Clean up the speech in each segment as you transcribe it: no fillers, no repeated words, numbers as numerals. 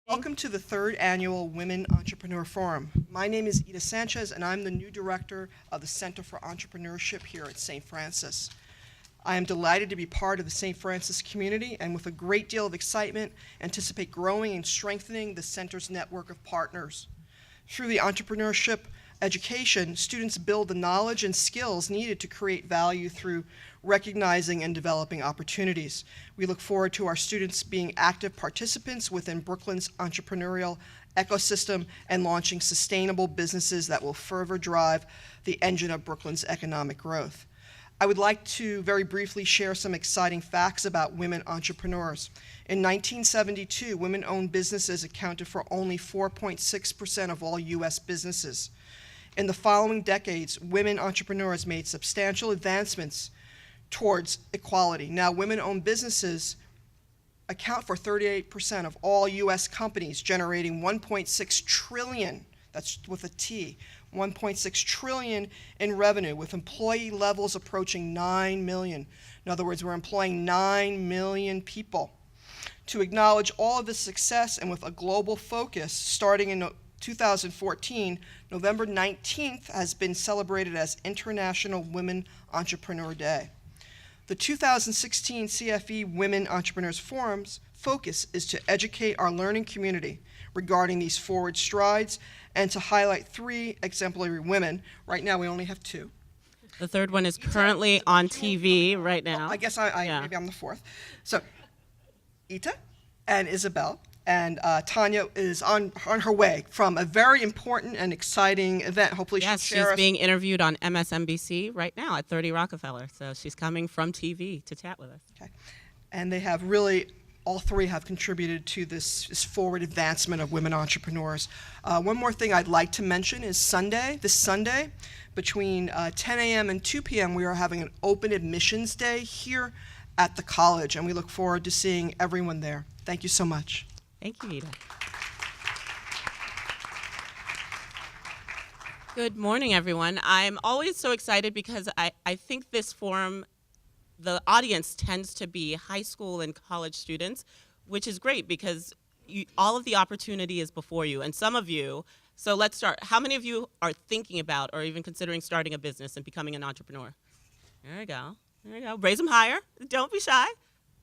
Welcome to the third annual Women Entrepreneur Forum. My name is Eda Sanchez, and I'm the new director of the Center for Entrepreneurship here at St. Francis. I am delighted to be part of the St. Francis community, and with a great deal of excitement, anticipate growing and strengthening the center's network of partners. Through the entrepreneurship education, students build the knowledge and skills needed to create value through recognizing and developing opportunities. We look forward to our students being active participants within Brooklyn's entrepreneurial ecosystem and launching sustainable businesses that will further drive the engine of Brooklyn's economic growth. I would like to very briefly share some exciting facts about women entrepreneurs. In 1972, women-owned businesses accounted for only 4.6% of all U.S. businesses. In the following decades, women entrepreneurs made substantial advancements towards equality. Now, women-owned businesses account for 38% of all U.S. companies, generating 1.6 trillion, that's with a T, 1.6 trillion in revenue, with employee levels approaching 9 million. In other words, we're employing 9 million people. To acknowledge all of this success and with a global focus, starting in 2014, November 19th has been celebrated as International Women Entrepreneur Day. The 2016 CFE Women Entrepreneurs Forum's focus is to educate our learning community regarding these forward strides and to highlight 3 exemplary women. Right now we only have 2. The third one is currently on TV right now. I guess maybe I'm the 4th. So Eda and Isabel. And Tanya is on her way from a very important and exciting event. Hopefully yes, she'll share she's being interviewed on MSNBC right now at 30 Rockefeller. So she's coming from TV to chat with us. Okay. And they have really, all 3 have contributed to this forward advancement of women entrepreneurs. One more thing I'd like to mention is this Sunday, between 10 a.m. and 2 p.m., we are having an open admissions day here at the college, and we look forward to seeing everyone there. Thank you so much. Thank you, Eda. Good morning, everyone. I'm always so excited because I think this forum, the audience tends to be high school and college students, which is great because all of the opportunity is before you. And some of you, so let's start. How many of you are thinking about or even considering starting a business and becoming an entrepreneur? There you go. There you go. Raise them higher. Don't be shy.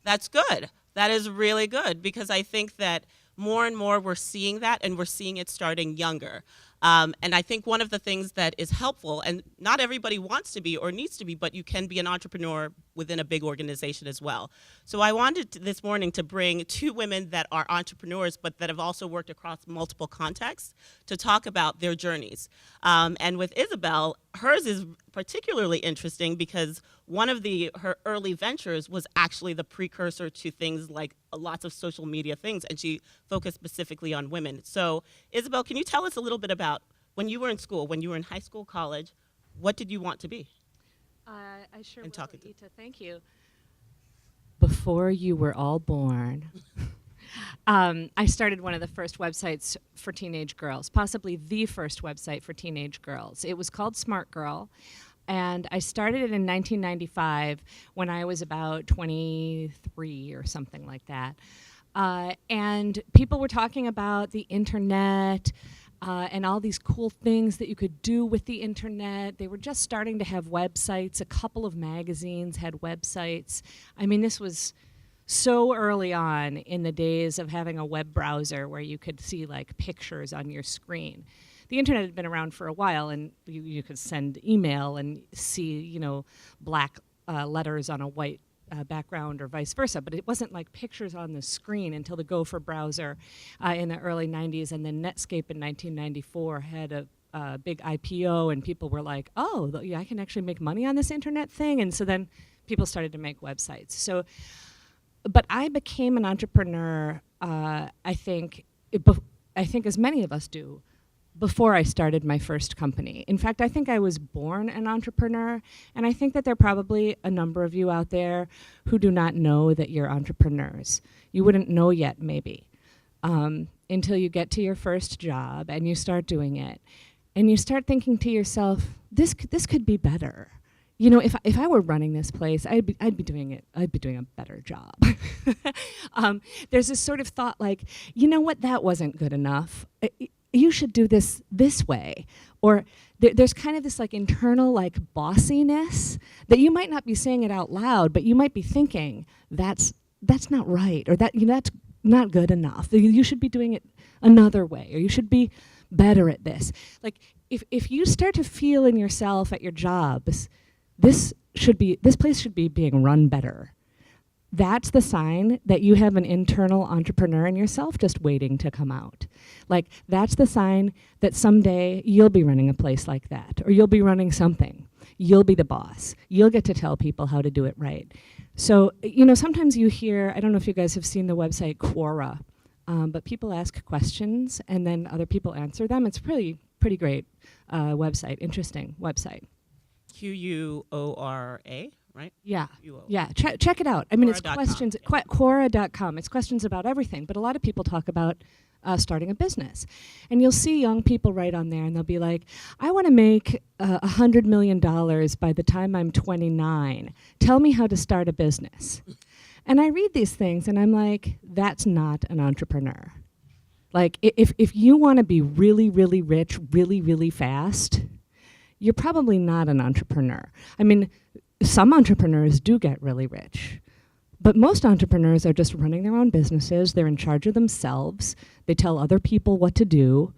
That's good. That is really good because I think that more and more we're seeing that, and we're seeing it starting younger. And I think one of the things that is helpful, and not everybody wants to be or needs to be, but you can be an entrepreneur within a big organization as well. So I wanted this morning to bring 2 women that are entrepreneurs, but that have also worked across multiple contexts to talk about their journeys. And with Isabel, hers is particularly interesting because one of her early ventures was actually the precursor to things like lots of social media things, and she focused specifically on women. So Isabel, can you tell us a little bit about when you were in school, when you were in high school, college, what did you want to be? I sure will, Eda, thank you. Before you were all born, I started one of the first websites for teenage girls, possibly the first website for teenage girls. It was called Smart Girl, and I started it in 1995 when I was about 23 or something like that. And people were talking about the internet, and all these cool things that you could do with the internet. They were just starting to have websites. A couple of magazines had websites. I mean, this was so early on in the days of having a web browser where you could see like pictures on your screen. The internet had been around for a while, and you could send email and see, black letters on a white background or vice versa, but it wasn't like pictures on the screen until the Gopher browser in the early 90s, and then Netscape in 1994 had a big IPO, and people were like, oh, yeah, I can actually make money on this internet thing, and so then people started to make websites. So, but I became an entrepreneur, I think as many of us do, before I started my first company. In fact, I think I was born an entrepreneur, and I think that there are probably a number of you out there who do not know that you're entrepreneurs. You wouldn't know yet, maybe, until you get to your first job and you start doing it, and you start thinking to yourself, this could be better. you know, if I were running this place, I'd be doing a better job. There's this sort of thought like, you know what, that wasn't good enough. You should do this way. Or there's kind of this like internal like bossiness that you might not be saying it out loud, but you might be thinking that's not right, or that, you know, that's not good enough. You should be doing it another way, or you should be better at this. Like if you start to feel in yourself at your jobs, this place should be being run better. That's the sign that you have an internal entrepreneur in yourself just waiting to come out. Like, that's the sign that someday you'll be running a place like that, or you'll be running something. You'll be the boss. You'll get to tell people how to do it right. So, you know, sometimes you hear, I don't know if you guys have seen the website Quora, but people ask questions and then other people answer them. It's pretty great website, interesting website. Quora, right? Yeah, Quora. yeah. Check it out. I mean, it's Quora.com, questions. yeah. Quora.com. It's questions about everything. But a lot of people talk about starting a business, and you'll see young people write on there, and they'll be like, "I want to make $100 million by the time I'm 29. Tell me how to start a business." And I read these things, and I'm like, "That's not an entrepreneur." Like, if you want to be really, really rich, really, really fast, you're probably not an entrepreneur. I mean, some entrepreneurs do get really rich, but most entrepreneurs are just running their own businesses. They're in charge of themselves. They tell other people what to do,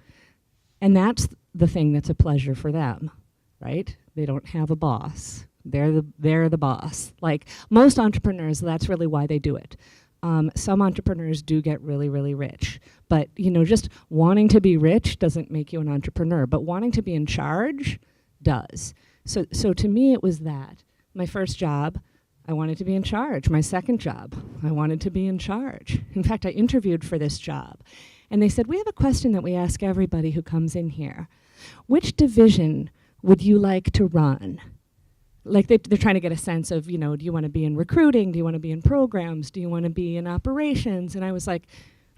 and that's the thing that's a pleasure for them, right? They don't have a boss. They're the boss. Like, most entrepreneurs, that's really why they do it. Some entrepreneurs do get really, really rich, but, you know, just wanting to be rich doesn't make you an entrepreneur, but wanting to be in charge does. So to me, it was that. My first job, I wanted to be in charge. My second job, I wanted to be in charge. In fact, I interviewed for this job, and they said, "We have a question that we ask everybody who comes in here. Which division would you like to run?" Like, they're trying to get a sense of, you know, do you want to be in recruiting? Do you want to be in programs? Do you want to be in operations? And I was like,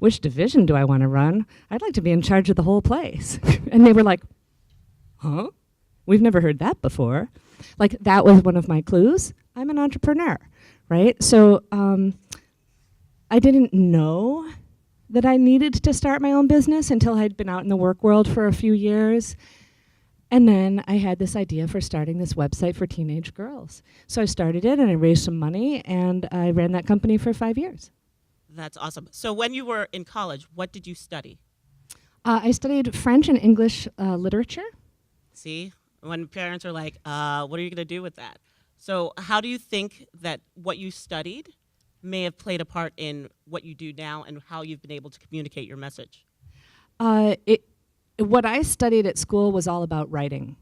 which division do I want to run? I'd like to be in charge of the whole place. And they were like, huh? We've never heard that before. Like, that was one of my clues. I'm an entrepreneur, right? So I didn't know that I needed to start my own business until I'd been out in the work world for a few years. And then I had this idea for starting this website for teenage girls. So I started it, and I raised some money, and I ran that company for 5 years. That's awesome. So when you were in college, what did you study? I studied French and English literature. See, when parents are like, what are you going to do with that? So how do you think that what you studied may have played a part in what you do now and how you've been able to communicate your message? What I studied at school was all about writing.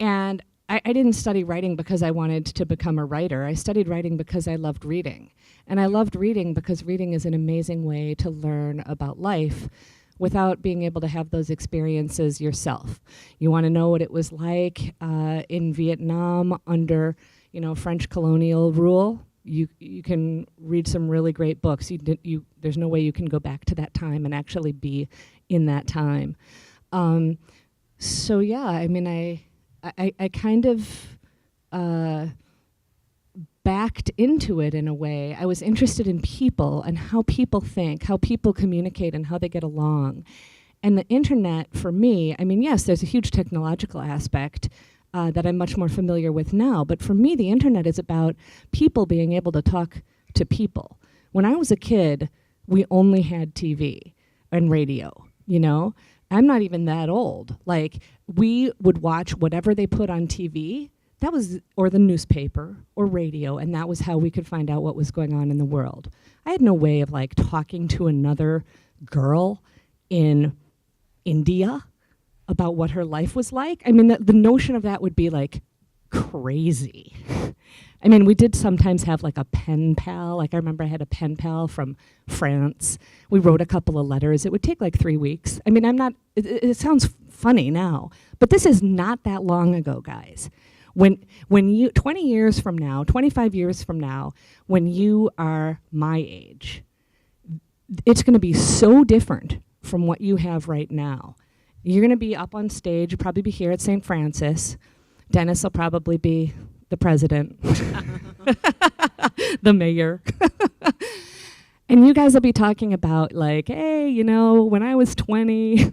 And I didn't study writing because I wanted to become a writer. I studied writing because I loved reading. And I loved reading because reading is an amazing way to learn about life without being able to have those experiences yourself. You want to know what it was like in Vietnam under, you know, French colonial rule? You can read some really great books. There's no way you can go back to that time and actually be in that time. So yeah, I mean, I kind of backed into it in a way. I was interested in people and how people think, how people communicate, and how they get along. And the internet, for me, I mean, yes, there's a huge technological aspect that I'm much more familiar with now, but for me, the internet is about people being able to talk to people. When I was a kid, we only had TV and radio, you know? I'm not even that old. Like, we would watch whatever they put on TV, that was, or the newspaper, or radio, and that was how we could find out what was going on in the world. I had no way of, like, talking to another girl in India about what her life was like. I mean, the notion of that would be, like, crazy. I mean, we did sometimes have, like, a pen pal. Like, I remember I had a pen pal from France. We wrote a couple of letters. It would take, like, 3 weeks. I mean, it sounds funny now, but this is not that long ago, guys. When you, 20 years from now, 25 years from now, when you are my age, it's going to be so different from what you have right now. You're going to be up on stage, you'll probably be here at St. Francis. Dennis will probably be the president, the mayor. And you guys will be talking about like, hey, you know, when I was 20,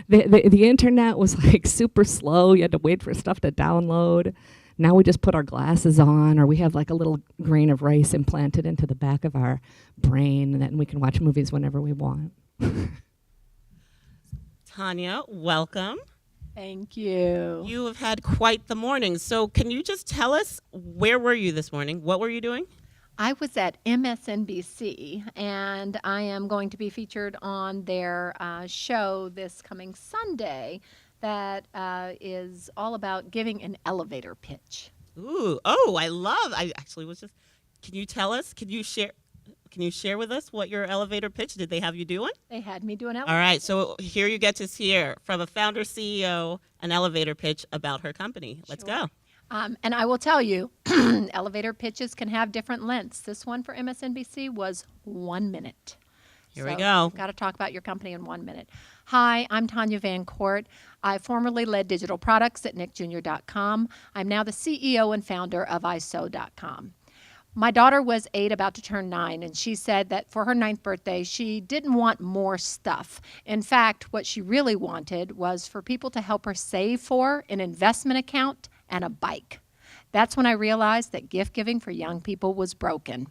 the internet was like super slow. You had to wait for stuff to download. Now we just put our glasses on, or we have like a little grain of rice implanted into the back of our brain, and then we can watch movies whenever we want. Tanya, welcome. Thank you. You have had quite the morning. So can you just tell us, where were you this morning? What were you doing? I was at MSNBC, and I am going to be featured on their show this coming Sunday that is all about giving an elevator pitch. Ooh, I actually was just, can you tell us, can you share with us what your elevator pitch, did they have you doing? They had me do an elevator All right, pitch. so here you get to hear from a founder CEO an elevator pitch about her company. Let's go. And I will tell you, elevator pitches can have different lengths. This one for MSNBC was 1 minute. Here we go. Got to talk about your company in 1 minute. Hi, I'm Tanya Van Court. I formerly led digital products at nickjr.com. I'm now the CEO and founder of iSow.com. My daughter was 8, about to turn 9, and she said that for her 9th birthday, she didn't want more stuff. In fact, what she really wanted was for people to help her save for an investment account and a bike. That's when I realized that gift giving for young people was broken.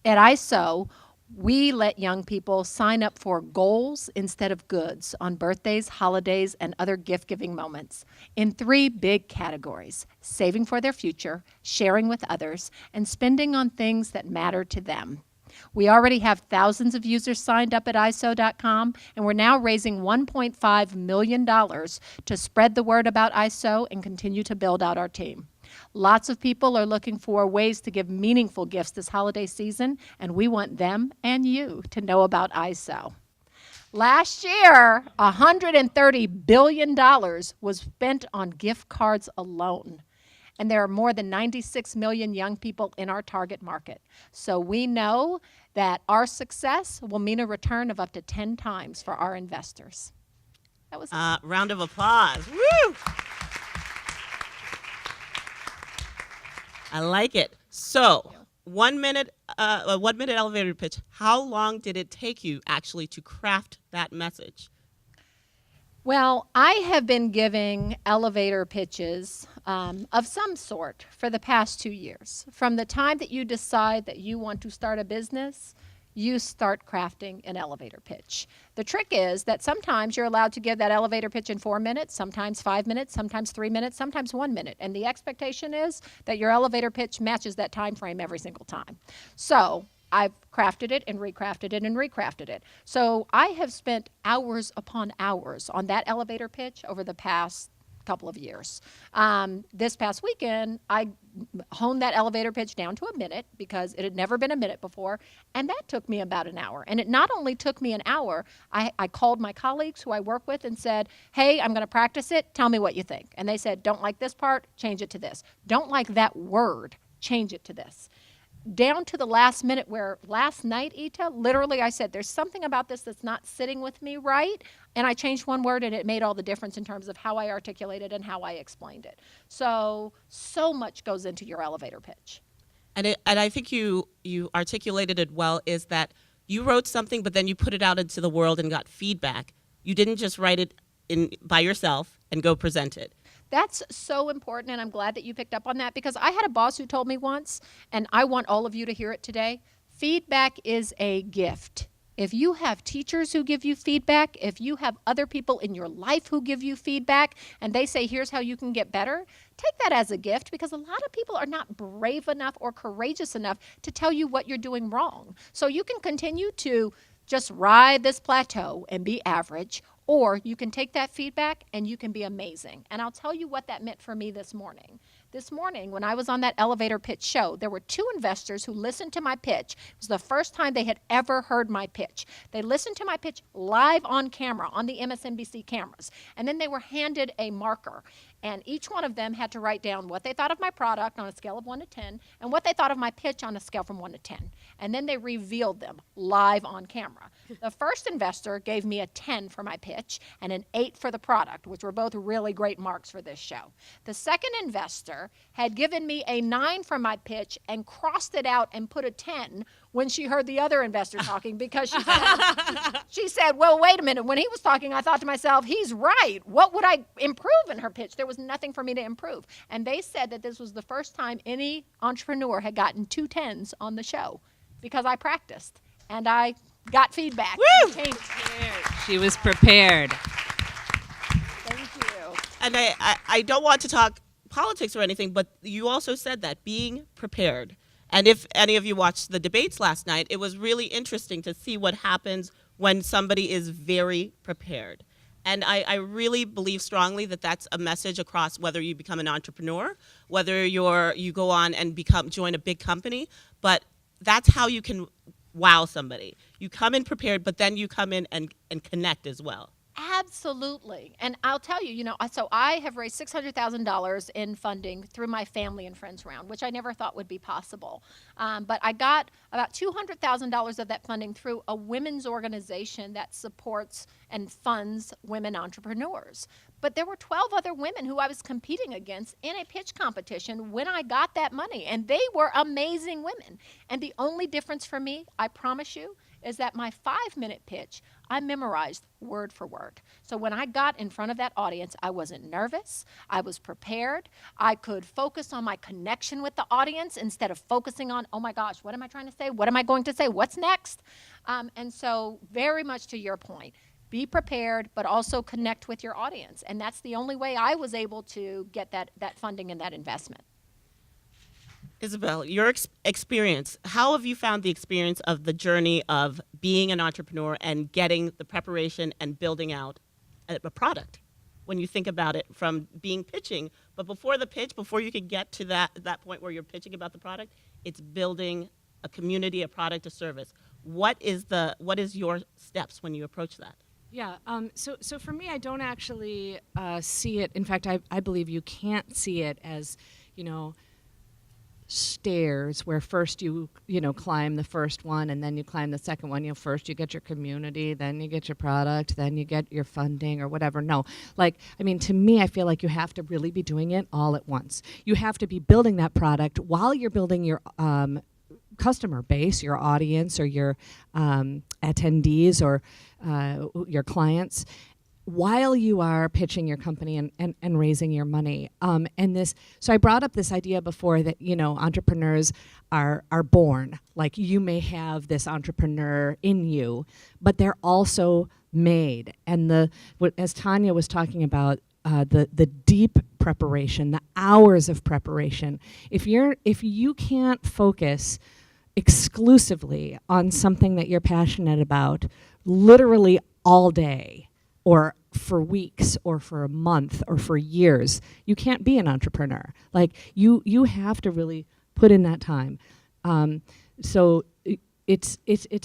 At iSow, we let young people sign up for goals instead of goods on birthdays, holidays, and other gift-giving moments in 3 big categories: saving for their future, sharing with others, and spending on things that matter to them. We already have thousands of users signed up at iSow.com, and we're now raising $1.5 million to spread the word about iSow and continue to build out our team. Lots of people are looking for ways to give meaningful gifts this holiday season, and we want them and you to know about iSow. Last year, $130 billion was spent on gift cards alone. And there are more than 96 million young people in our target market. So we know that our success will mean a return of up to 10 times for our investors. That was Round of applause. Woo! I like it. So, 1 minute, a 1 minute elevator pitch. How long did it take you actually to craft that message? Well, I have been giving elevator pitches of some sort for the past 2 years. From the time that you decide that you want to start a business, you start crafting an elevator pitch. The trick is that sometimes you're allowed to give that elevator pitch in 4 minutes, sometimes 5 minutes, sometimes 3 minutes, sometimes 1 minute. And the expectation is that your elevator pitch matches that time frame every single time. So I've crafted it and recrafted it and recrafted it. So I have spent hours upon hours on that elevator pitch over the past couple of years. This past weekend, I honed that elevator pitch down to a minute because it had never been a minute before, and that took me about an hour. And it not only took me an hour, I called my colleagues who I work with and said, hey, I'm going to practice it. Tell me what you think. And they said, don't like this part, change it to this. Don't like that word, change it to this. Down to the last minute where last night, Ita, literally I said, there's something about this that's not sitting with me right, and I changed one word and it made all the difference in terms of how I articulated and how I explained it. So much goes into your elevator pitch. And I think you articulated it well, is that you wrote something, but then you put it out into the world and got feedback. You didn't just write it by yourself and go present it. That's so important, and I'm glad that you picked up on that, because I had a boss who told me once, and I want all of you to hear it today, feedback is a gift. If you have teachers who give you feedback, if you have other people in your life who give you feedback, and they say, here's how you can get better, take that as a gift, because a lot of people are not brave enough or courageous enough to tell you what you're doing wrong. So you can continue to just ride this plateau and be average, or you can take that feedback and you can be amazing. And I'll tell you what that meant for me this morning. This morning, when I was on that elevator pitch show, there were 2 investors who listened to my pitch. It was the first time they had ever heard my pitch. They listened to my pitch live on camera, on the MSNBC cameras. And then they were handed a marker. And each one of them had to write down what they thought of my product on a scale of 1 to 10 and what they thought of my pitch on a scale from 1 to 10. And then they revealed them live on camera. The first investor gave me a 10 for my pitch and an 8 for the product, which were both really great marks for this show. The second investor investor had given me a 9 for my pitch and crossed it out and put a 10 when she heard the other investor talking, because she said, well, wait a minute. When he was talking, I thought to myself, he's right. What would I improve in her pitch? There was nothing for me to improve. And they said that this was the first time any entrepreneur had gotten 2 10s on the show, because I practiced and I got feedback. Woo! She was prepared. Thank you. And I don't want to talk politics or anything, but you also said that, being prepared. And if any of you watched the debates last night, it was really interesting to see what happens when somebody is very prepared. And I really believe strongly that that's a message across whether you become an entrepreneur, whether you go on and join a big company, but that's how you can wow somebody. You come in prepared, but then you come in and connect as well. Absolutely. And I'll tell you, so I have raised $600,000 in funding through my family and friends round, which I never thought would be possible. But I got about $200,000 of that funding through a women's organization that supports and funds women entrepreneurs. But there were 12 other women who I was competing against in a pitch competition when I got that money, and they were amazing women. And the only difference for me, I promise you, is that my 5-minute pitch, I memorized word for word. So when I got in front of that audience, I wasn't nervous. I was prepared. I could focus on my connection with the audience instead of focusing on, oh my gosh, what am I trying to say? What am I going to say? What's next? And so very much to your point, be prepared, but also connect with your audience. And that's the only way I was able to get that funding and that investment. Isabel, your experience, how have you found the experience of the journey of being an entrepreneur and getting the preparation and building out a product? When you think about it from being pitching, but before the pitch, before you can get to that point where you're pitching about the product, it's building a community, a product, a service. What is your steps when you approach that? Yeah, so for me, I don't actually see it. In fact, I believe you can't see it as, stairs where first you climb the first one and then you climb the second one. First you get your community, then you get your product, then you get your funding or whatever. No, to me, I feel like you have to really be doing it all at once. You have to be building that product while you're building your customer base, your audience, or your attendees, or your clients, while you are pitching your company and raising your money. So I brought up this idea before that, entrepreneurs are born. Like, you may have this entrepreneur in you, but they're also made. And as Tanya was talking about, the deep preparation, the hours of preparation, if you can't focus exclusively on something that you're passionate about literally all day, or for weeks, or for a month, or for years, you can't be an entrepreneur. Like, you have to really put in that time. So it's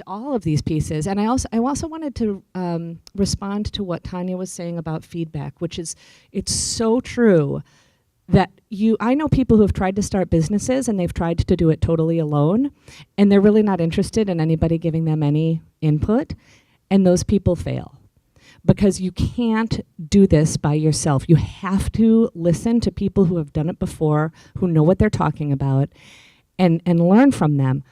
all of these pieces. And I also wanted to respond to what Tanya was saying about feedback, which is, it's so true that I know people who have tried to start businesses and they've tried to do it totally alone, and they're really not interested in anybody giving them any input, and those people fail. Because you can't do this by yourself. You have to listen to people who have done it before, who know what they're talking about, and learn from them.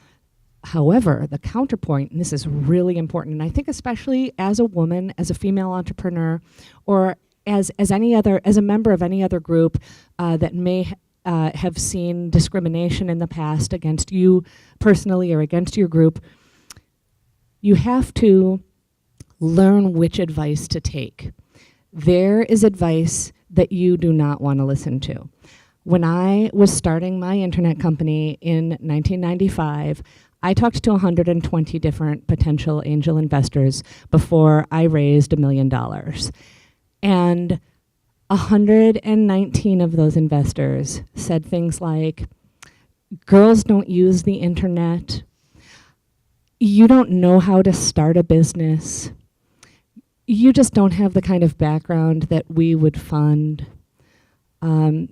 However, the counterpoint, and this is really important, and I think especially as a woman, as a female entrepreneur, or as a member of any other group that may have seen discrimination in the past against you personally or against your group, you have to learn which advice to take. There is advice that you do not want to listen to. When I was starting my internet company in 1995, I talked to 120 different potential angel investors before I raised $1 million. And 119 of those investors said things like, girls don't use the internet. You don't know how to start a business. You just don't have the kind of background that we would fund. The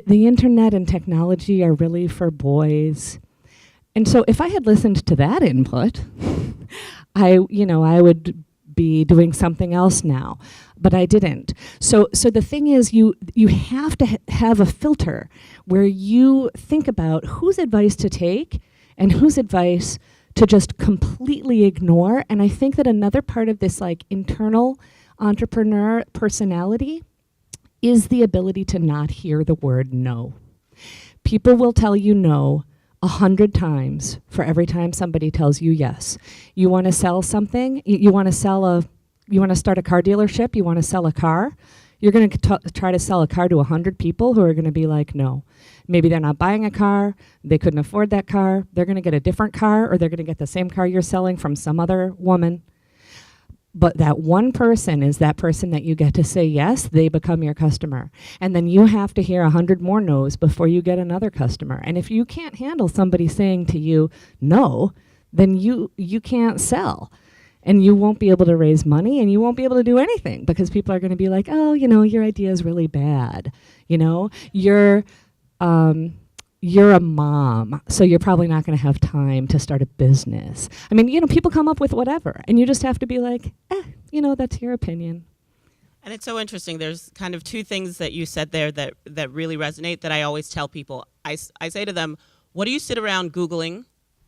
internet and technology are really for boys. And so if I had listened to that input, I would be doing something else now, but I didn't. So the thing is, you have to have a filter where you think about whose advice to take and whose advice to just completely ignore. And I think that another part of this like internal entrepreneur personality is the ability to not hear the word no. People will tell you no 100 times for every time somebody tells you yes. You want to sell something, you want to start a car dealership, you want to sell a car, you're going to try to sell a car to 100 people who are going to be like, no. Maybe they're not buying a car, they couldn't afford that car, they're going to get a different car, or they're going to get the same car you're selling from some other woman. But that one person is that person that you get to say yes, they become your customer. And then you have to hear 100 more no's before you get another customer. And if you can't handle somebody saying to you no, then you can't sell. And you won't be able to raise money, and you won't be able to do anything, because people are going to be like, oh, your idea is really bad. You're a mom, so you're probably not going to have time to start a business. I mean, people come up with whatever, and you just have to be like, that's your opinion. And it's so interesting. There's kind of two things that you said there that really resonate that I always tell people. I say to them, what do you sit around Googling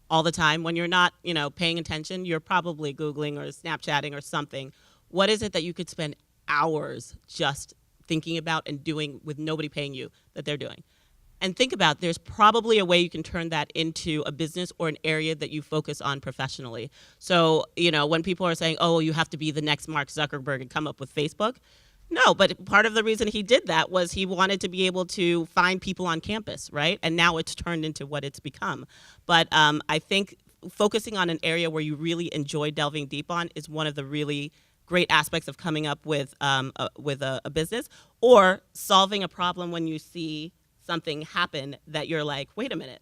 all the time? When you're not, paying attention, you're probably Googling or Snapchatting or something. What is it that you could spend hours just thinking about and doing with nobody paying you that they're doing? And think about, there's probably a way you can turn that into a business or an area that you focus on professionally. So, when people are saying, oh, you have to be the next Mark Zuckerberg and come up with Facebook. No, but part of the reason he did that was he wanted to be able to find people on campus, right? And now it's turned into what it's become. But I think focusing on an area where you really enjoy delving deep on is one of the really great aspects of coming up with a business, or solving a problem when you see something happen that you're like, wait a minute,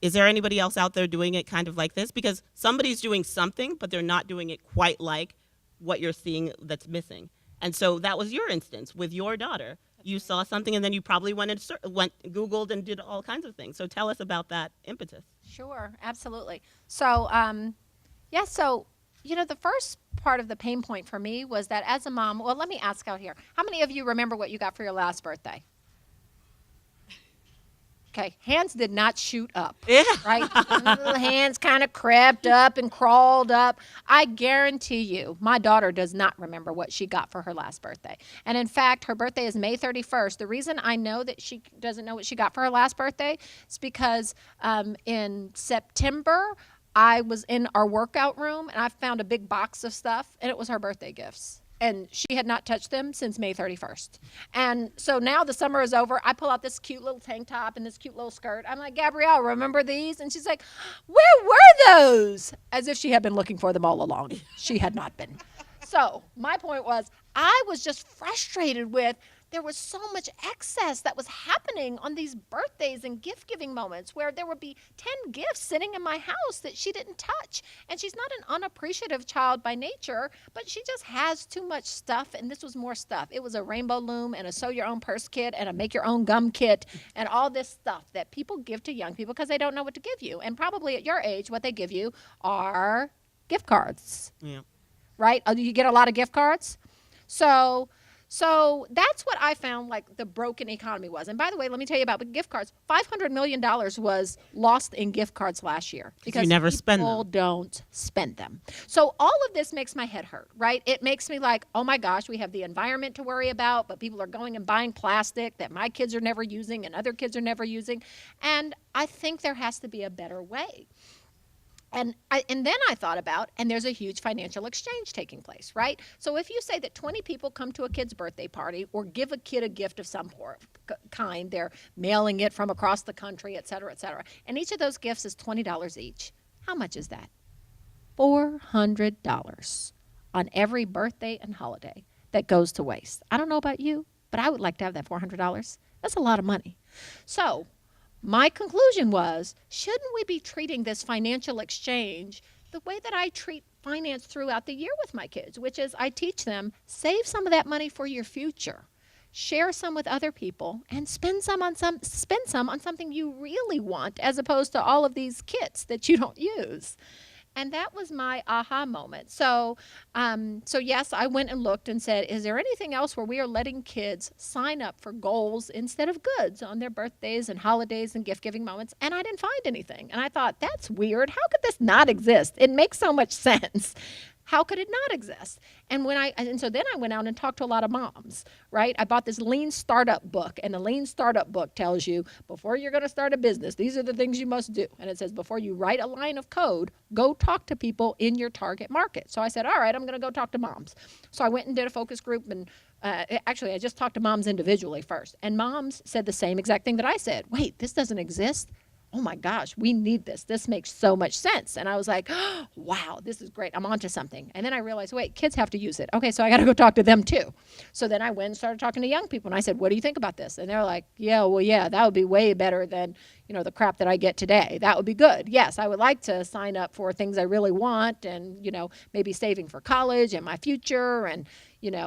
is there anybody else out there doing it kind of like this? Because somebody's doing something, but they're not doing it quite like what you're seeing that's missing. And so that was your instance with your daughter. You saw something, and then you probably went Googled and did all kinds of things. So tell us about that impetus. Sure, absolutely. So, the first part of the pain point for me was that as a mom, well, let me ask out here. How many of you remember what you got for your last birthday? Okay, hands did not shoot up, yeah. Right? Little hands kind of crept up and crawled up. I guarantee you, my daughter does not remember what she got for her last birthday. And in fact, her birthday is May 31st. The reason I know that she doesn't know what she got for her last birthday is because in September, I was in our workout room, and I found a big box of stuff, and it was her birthday gifts. And she had not touched them since May 31st. And so now the summer is over. I pull out this cute little tank top and this cute little skirt. I'm like, Gabrielle, remember these? And she's like, where were those? As if she had been looking for them all along. She had not been. So my point was, I was just frustrated with, there was so much excess that was happening on these birthdays and gift-giving moments where there would be 10 gifts sitting in my house that she didn't touch. And she's not an unappreciative child by nature, but she just has too much stuff, and this was more stuff. It was a rainbow loom and a sew-your-own purse kit and a make-your-own gum kit and all this stuff that people give to young people because they don't know what to give you. And probably at your age, what they give you are gift cards. Yeah. Right? You get a lot of gift cards? So that's what I found like the broken economy was. And by the way, let me tell you about the gift cards. $500 million was lost in gift cards last year because you never spend them. People don't spend them. So all of this makes my head hurt, right? It makes me like, oh my gosh, we have the environment to worry about, but people are going and buying plastic that my kids are never using and other kids are never using. And I think there has to be a better way. And then I thought about, and there's a huge financial exchange taking place, right? So if you say that 20 people come to a kid's birthday party or give a kid a gift of some kind, they're mailing it from across the country, et cetera, and each of those gifts is $20 each. How much is that? $400 on every birthday and holiday that goes to waste. I don't know about you, but I would like to have that $400. That's a lot of money. So my conclusion was, shouldn't we be treating this financial exchange the way that I treat finance throughout the year with my kids, which is I teach them, save some of that money for your future, share some with other people, and spend some on something you really want, as opposed to all of these kits that you don't use. And that was my aha moment. So, yes, I went and looked and said, is there anything else where we are letting kids sign up for goals instead of goods on their birthdays and holidays and gift giving moments? And I didn't find anything. And I thought, that's weird. How could this not exist? It makes so much sense. How could it not exist? And so then I went out and talked to a lot of moms, right? I bought this Lean Startup book, and the Lean Startup book tells you before you're going to start a business, these are the things you must do. And it says before you write a line of code, go talk to people in your target market. So I said, all right, I'm going to go talk to moms. So I went and did a focus group, and actually I just talked to moms individually first. And moms said the same exact thing that I said. Wait, this doesn't exist? Oh my gosh, we need this. This makes so much sense. And I was like, oh, wow, this is great. I'm onto something. And then I realized, wait, kids have to use it. Okay, so I got to go talk to them too. So then I went and started talking to young people. And I said, what do you think about this? And they're like, yeah, that would be way better than, the crap that I get today. That would be good. Yes, I would like to sign up for things I really want and, maybe saving for college and my future and,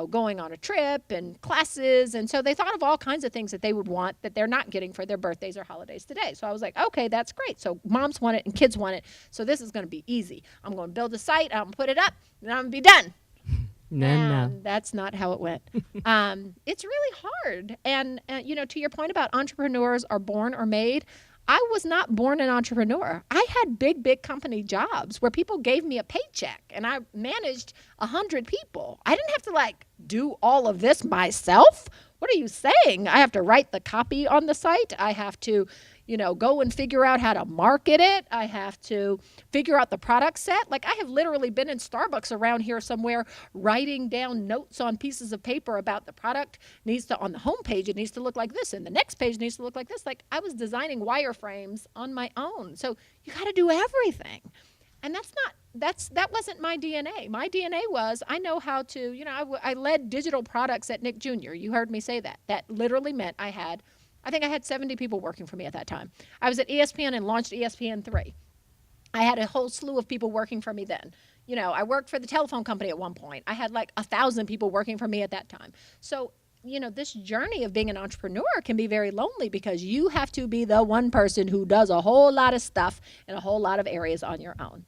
going on a trip and classes. And so they thought of all kinds of things that they would want that they're not getting for their birthdays or holidays today. So I was like, okay, that's great. So moms want it and kids want it. So this is going to be easy. I'm going to build a site. I'm going to put it up and I'm going to be done. No. That's not how it went. It's really hard. And, to your point about entrepreneurs are born or made, I was not born an entrepreneur. I had big company jobs where people gave me a paycheck and I managed 100 people. I didn't have to do all of this myself. What are you saying? I have to write the copy on the site. I have to, go and figure out how to market it. I have to figure out the product set. I have literally been in Starbucks around here somewhere writing down notes on pieces of paper about the product. On the home page, it needs to look like this, and the next page needs to look like this. I was designing wireframes on my own. So you got to do everything. And that wasn't my DNA. My DNA was I know how to, I led digital products at Nick Jr. You heard me say that. That literally meant I think I had 70 people working for me at that time. I was at ESPN and launched ESPN3. I had a whole slew of people working for me then. I worked for the telephone company at one point. I had 1,000 people working for me at that time. So, this journey of being an entrepreneur can be very lonely because you have to be the one person who does a whole lot of stuff in a whole lot of areas on your own.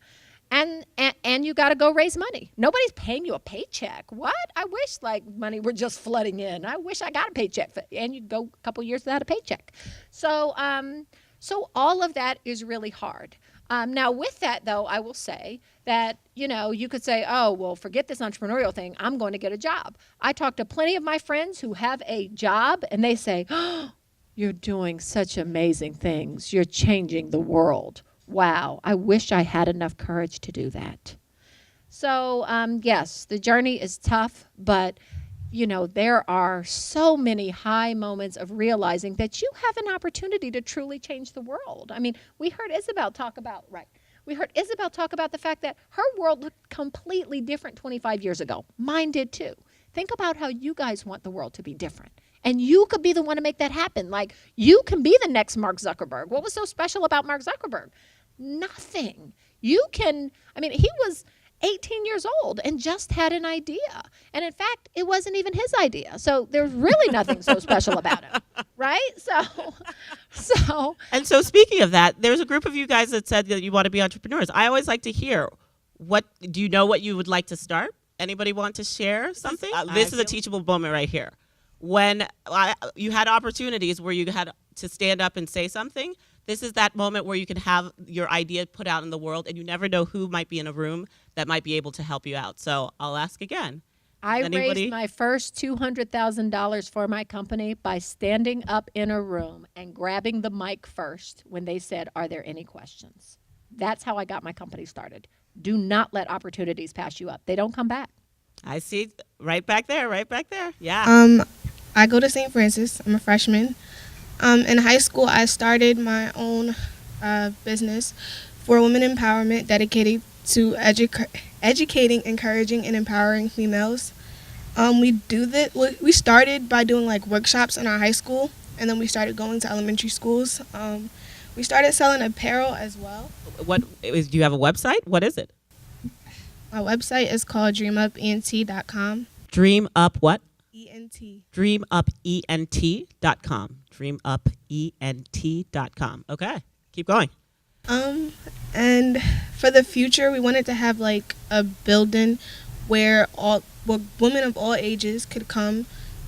And you got to go raise money. Nobody's paying you a paycheck. What? I wish money were just flooding in. I wish I got a paycheck and you'd go a couple years without a paycheck. So all of that is really hard. Now with that though, I will say that, you could say, oh, well, forget this entrepreneurial thing. I'm going to get a job. I talk to plenty of my friends who have a job and they say, oh, you're doing such amazing things. You're changing the world. Wow, I wish I had enough courage to do that. So, yes, the journey is tough, but, there are so many high moments of realizing that you have an opportunity to truly change the world. I mean, we heard Isabel talk about the fact that her world looked completely different 25 years ago. Mine did too. Think about how you guys want the world to be different. And you could be the one to make that happen. You can be the next Mark Zuckerberg. What was so special about Mark Zuckerberg? Nothing. He was 18 years old and just had an idea. And in fact, it wasn't even his idea. So there's really nothing so special about him, right? So. And so speaking of that, there's a group of you guys that said that you want to be entrepreneurs. I always like to hear, do you know what you would like to start? Anybody want to share something? This is a teachable moment right here. When you had opportunities where you had to stand up and say something, this is that moment where you can have your idea put out in the world and you never know who might be in a room that might be able to help you out. So I'll ask again. I raised my first $200,000 for my company by standing up in a room and grabbing the mic first when they said, are there any questions? That's how I got my company started. Do not let opportunities pass you up. They don't come back. I see. Right back there. Yeah. I go to St. Francis. I'm a freshman. In high school, I started my own business for women empowerment dedicated to educating, encouraging, and empowering females. We started by doing workshops in our high school, and then we started going to elementary schools. We started selling apparel as well. Do you have a website? What is it? My website is called dreamupent.com. Dream Up what? ENT. Dreamupent.com. Dreamupent.com. Okay, keep going. And for the future, we wanted to have like a building where women of all ages could come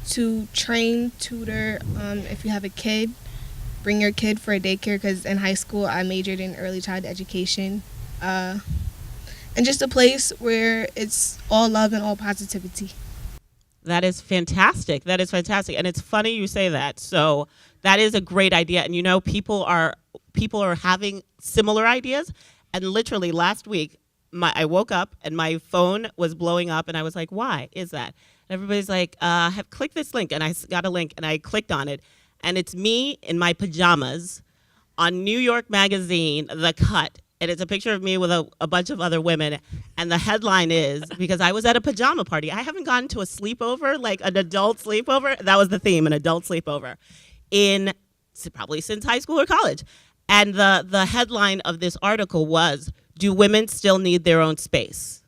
to train, tutor. If you have a kid, bring your kid for a daycare, because in high school I majored in early childhood education. And just a place where it's all love and all positivity. That is fantastic. That is fantastic. And it's funny you say that. So that is a great idea. And you know, people are having similar ideas. And literally last week, I woke up and my phone was blowing up and I was like, why is that? And everybody's like, have click this link. And I got a link and I clicked on it. And it's me in my pajamas on New York Magazine, The Cut. And it's a picture of me with a bunch of other women. And the headline is, because I was at a pajama party. I haven't gone to a sleepover, like an adult sleepover. That was the theme, an adult sleepover, probably since high school or college. And the headline of this article was, do women still need their own space?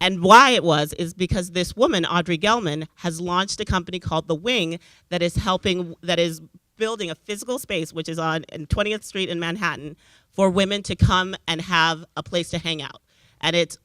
And why it was is because this woman, Audrey Gelman, has launched a company called The Wing that is building a physical space, which is on 20th Street in Manhattan, for women to come and have a place to hang out. And it's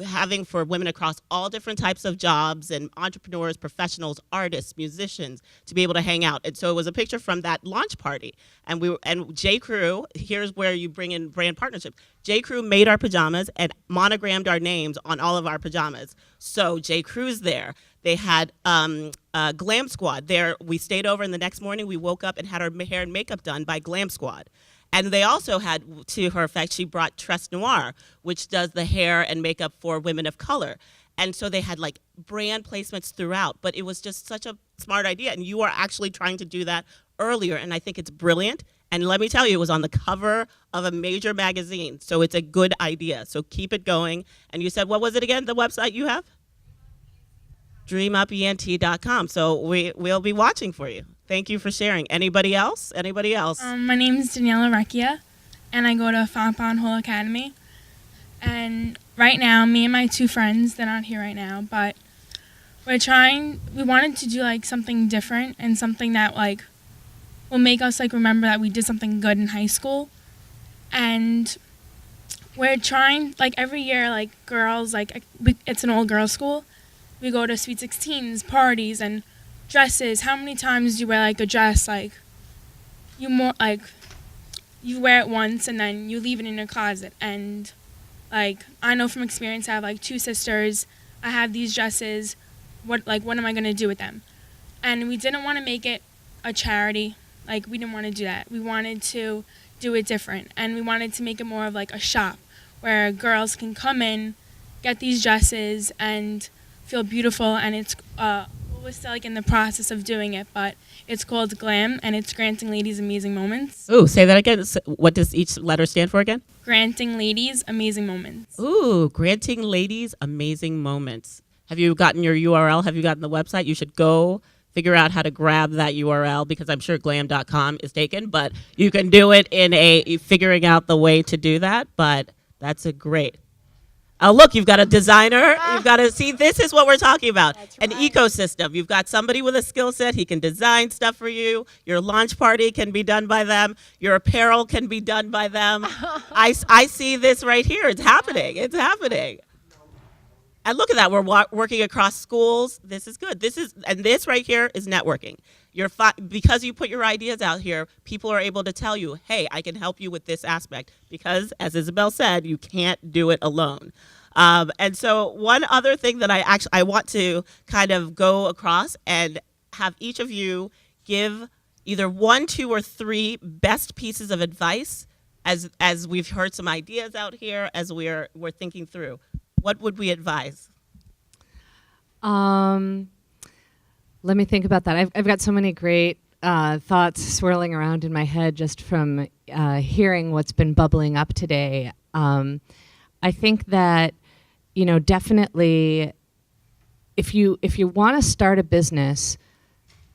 having for women across all different types of jobs and entrepreneurs, professionals, artists, musicians to be able to hang out. And so it was a picture from that launch party. And J. Crew, here's where you bring in brand partnerships. J. Crew made our pajamas and monogrammed our names on all of our pajamas. So J. Crew's there. They had Glam Squad there. We stayed over, and the next morning we woke up and had our hair and makeup done by Glam Squad. And they also had, to her effect, she brought Tress Noir, which does the hair and makeup for women of color. And so they had like brand placements throughout, but it was just such a smart idea. And you are actually trying to do that earlier, and I think it's brilliant. And let me tell you, it was on the cover of a major magazine, so it's a good idea. So keep it going. And you said, what was it again, the website you have? DreamUpENT.com. So we'll be watching for you. Thank you for sharing. Anybody else? Anybody else? My name is Daniela Recchia, and I go to Fontbonne Hall Academy. And right now, me and my two friends, they're not here right now, but we wanted to do like something different and something that like will make us like remember that we did something good in high school. And we're trying, like every year, like girls, like it's an all girls school. We go to Sweet 16s, parties, and dresses. How many times do you wear like a dress? Like you wear it once and then you leave it in your closet. And like I know from experience, I have like two sisters. I have these dresses. What am I gonna do with them? And we didn't want to make it a charity. Like we didn't want to do that. We wanted to do it different, and we wanted to make it more of like a shop where girls can come in, get these dresses, and feel beautiful. And it's we're still like in the process of doing it, but it's called GLAM, and it's Granting Ladies Amazing Moments. Ooh, say that again. What does each letter stand for again? Granting Ladies Amazing Moments. Ooh, Granting Ladies Amazing Moments. Have you gotten your URL? Have you gotten the website? You should go figure out how to grab that URL, because I'm sure glam.com is taken, but you can do it in figuring out the way to do that. But that's a great. Oh, look, you've got a designer. You've got to see, this is what we're talking about. An ecosystem. You've got somebody with a skill set. He can design stuff for you. Your launch party can be done by them. Your apparel can be done by them. I see this right here. It's happening. It's happening. And look at that. We're working across schools. This is good. This right here is networking. Because you put your ideas out here, people are able to tell you, hey, I can help you with this aspect. Because, as Isabel said, you can't do it alone. And so one other thing that I want to kind of go across and have each of you give either 1, 2, or 3 best pieces of advice as we've heard some ideas out here, as we're thinking through. What would we advise? Let me think about that. I've got so many great thoughts swirling around in my head just from hearing what's been bubbling up today. I think that, definitely if you want to start a business,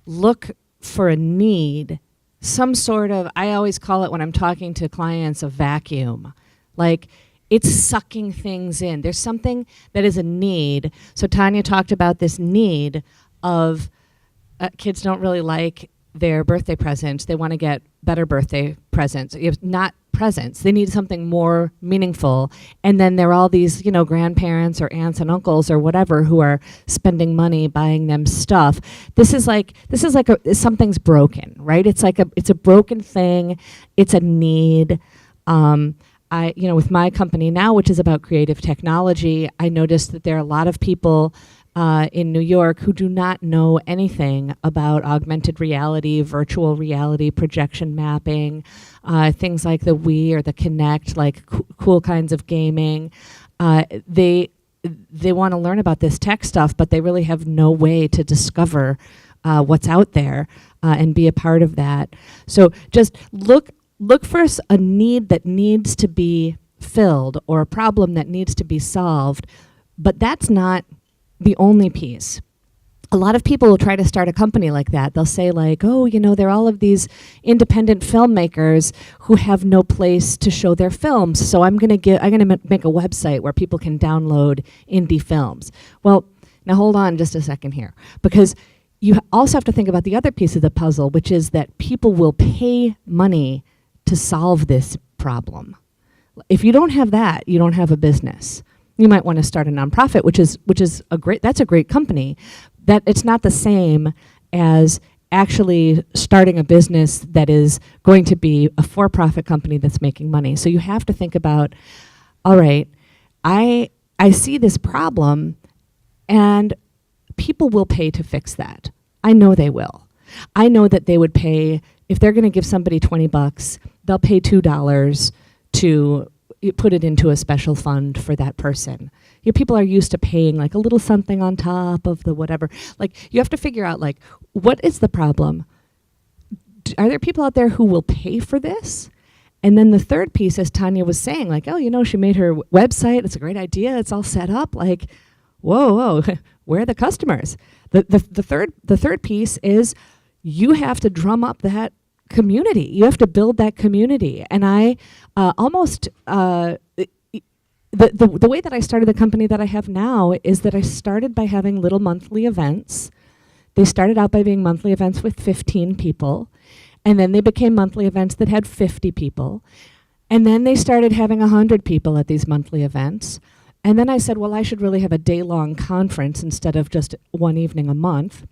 look for a need, some sort of, I always call it when I'm talking to clients, a vacuum. Like, it's sucking things in. There's something that is a need. So Tanya talked about this need of kids don't really like their birthday presents. They want to get better birthday presents. Not presents. They need something more meaningful. And then there are all these, grandparents or aunts and uncles or whatever who are spending money buying them stuff. This is like something's broken, right? It's a broken thing. It's a need. With my company now, which is about creative technology, I noticed that there are a lot of people in New York who do not know anything about augmented reality, virtual reality, projection mapping, things like the Wii or the Kinect, like cool kinds of gaming. They want to learn about this tech stuff, but they really have no way to discover what's out there and be a part of that. So just look for a need that needs to be filled or a problem that needs to be solved, but that's not the only piece. A lot of people will try to start a company like that. They'll say like, oh, there are all of these independent filmmakers who have no place to show their films, so I'm going to make a website where people can download indie films. Well, now hold on just a second here, because you also have to think about the other piece of the puzzle, which is that people will pay money to solve this problem. If you don't have that, you don't have a business. You might want to start a nonprofit, which is that's a great company. That it's not the same as actually starting a business that is going to be a for-profit company that's making money. So you have to think about, all right, I see this problem and people will pay to fix that. I know they will. I know that they would pay, if they're going to give somebody $20, they'll pay $2 to put it into a special fund for that person. People are used to paying like a little something on top of the whatever. Like you have to figure out like, what is the problem? Are there people out there who will pay for this? And then the third piece, as Tanya was saying, like, oh, she made her website. It's a great idea. It's all set up. Like, whoa, where are the customers? The third piece is you have to drum up that community. You have to build that community. And I the way that I started the company that I have now is that I started by having little monthly events. They started out by being monthly events with 15 people, and then they became monthly events that had 50 people. And then they started having 100 people at these monthly events. And then I said, well, I should really have a day-long conference instead of just one evening a month.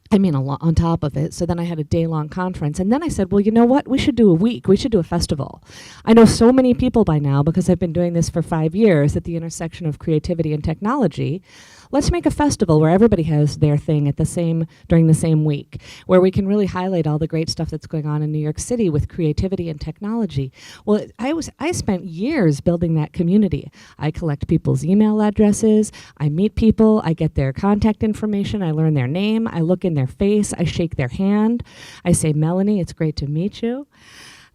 On top of it. So then I had a day-long conference. And then I said, well, you know what? We should do a week. We should do a festival. I know so many people by now, because I've been doing this for 5 years at the intersection of creativity and technology. Let's make a festival where everybody has their thing during the same week, where we can really highlight all the great stuff that's going on in New York City with creativity and technology. Well, I spent years building that community. I collect people's email addresses. I meet people. I get their contact information. I learn their name. I look in their face. I shake their hand. I say, Melanie, it's great to meet you.